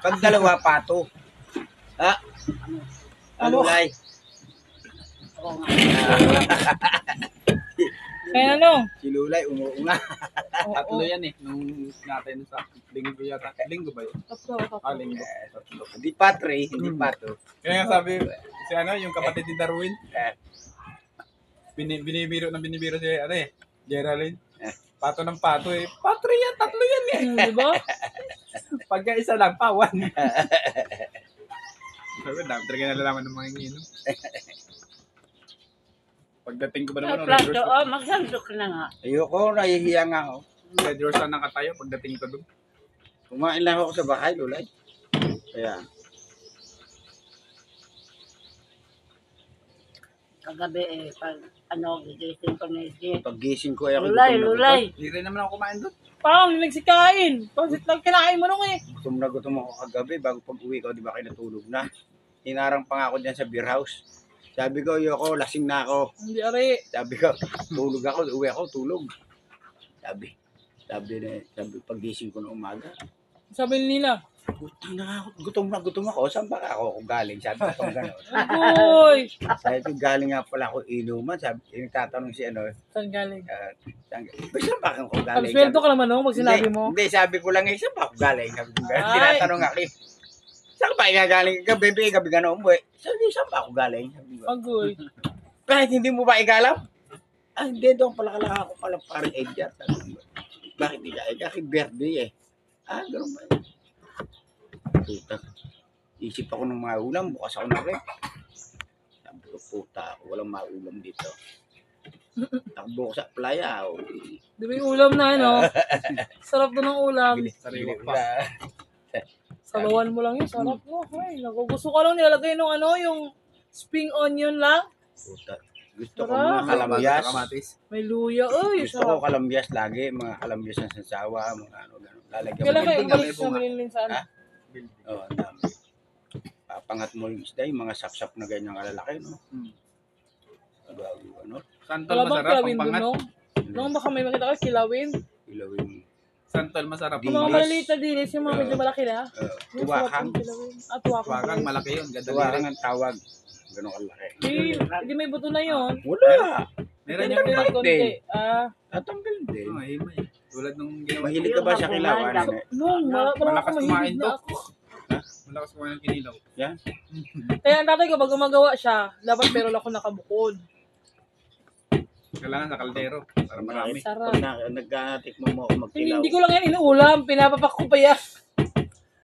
Pag dalawa, pato. Ha? Ano, Lay? Oo nga. Kaya ano? Si Lulay, umuunga. Tatlo yan eh. Nung natin sa linggo yata. Linggo ba yun? Linggo. Tatlo. Hindi patre, hindi pato. Kaya nga sabi, si ano, yung kapatid ni Darwin, binibiro si Geraldine. Pato ng pato eh. Patre yan, tatlo yan eh. Di ba? Pagka isa lang, pawan. Sabi, dami talaga nalalaman ng mga inginom. Pagdating ko ba naman, Plato, magsandok na nga. Ayoko, nahihiya nga ako. Red Doors na nakatayo pagdating ko doon. Kumain lang ako sa bahay, Lulay. Kaya, Kagabi pag gigising ko na paggising ko, ay ako Lulay. Hindi rin naman ako kumain doon. Parang nagsikain. Pasit lang kinain mo nung eh. gutom na gutom ako kagabi bago pag-uwi ko, di ba kayo natulog na. Hinarang pa nga ako dyan sa beer house. Sabi ko, ayoko, lasing na ako. Hindi ari. Sabi ko, tulog ako, uwi ako, tulog. Sabi paggising ko ng umaga, Sabi nila. putang na ako, gutom na ako, saan ba ako galing? Sabi ko, gano'n. Agoy! Sabi ko, galing nga pala ako inuman. Sabi, yung tatanong si Saan galing? saan ba ako galing? Pag-sweldo ka naman nung pag sinabi mo. Hindi, sabi ko lang, saan ba ako galing? Sabi ko, Ay. tinatanong ako, saan ba galing? Gabi gano'n umuwi. Sabi, saan ba ako galing? Sabi ko, Agoy. kahit hindi mo ba igalam? Ah, hindi, doon pala ako pala parang Edgar. Sabi ko, bakit hindi ka? Kasi birthday eh. Ah, gano'n ba? Puta. Isip ako ng mga ulam, bukas ako na rin. Sabi ko, puta ako, walang maulam dito. Takbo ko sa playa. Oh. Di ba yung ulam na ano? Sarap doon ng ulam. Sariwa pa. Sabawan mo lang yun. Sarap mo. Ay, naku. Gusto ko lang nilalagay nung ano, yung spring onion lang. Puta. Gusto ko Sarap. mga kalambyas. Kamatis. May luya. Ay, Gusto ko sarap. kalambyas lagi, mga kalambyas ng sansawa, mga ano, gano'n. Lalagyan Kailan mo. kayo Building umalis kami, na bilhin sa ano? Ha? Oh, ang dami. Papangat mo yung isda, yung mga sapsap na ganyang kalalaki, no? Bago, ano? Santol Wala bang masarap kilawin ang doon pangat. nung? Nung baka may makita kayo, kilawin. Ilawin. Santol masarap Yung mga ang pangat. maliliit na dilis, yung mga medyo malaki na. Yung sarap Tuwakang. yung kilawin. Ah, tuwakang. Tuwagang malaki yun. Ganda Tuwakang ang tawag. Gano'ng kalaki. Hindi may buto na yun. Wala! Meron Hindi yung may Tatanggal konti. din. Ah, Tatanggal din. Oh, himay. Tulad nung ginawa. Mahilig ka ba sa kilawan? So, nung, Malakas malakas kumain mahilig to. na ako. Malakas kumain ng kinilaw. Yan. Kaya ang tatay ko, pag gumagawa siya, dapat meron ako nakabukod. Kailangan sa kaldero. Para marami. Sarap. Pag nagkatikmo mo ako Hindi magkilaw. ko lang yan inuulam, pinapapak ko pa yan.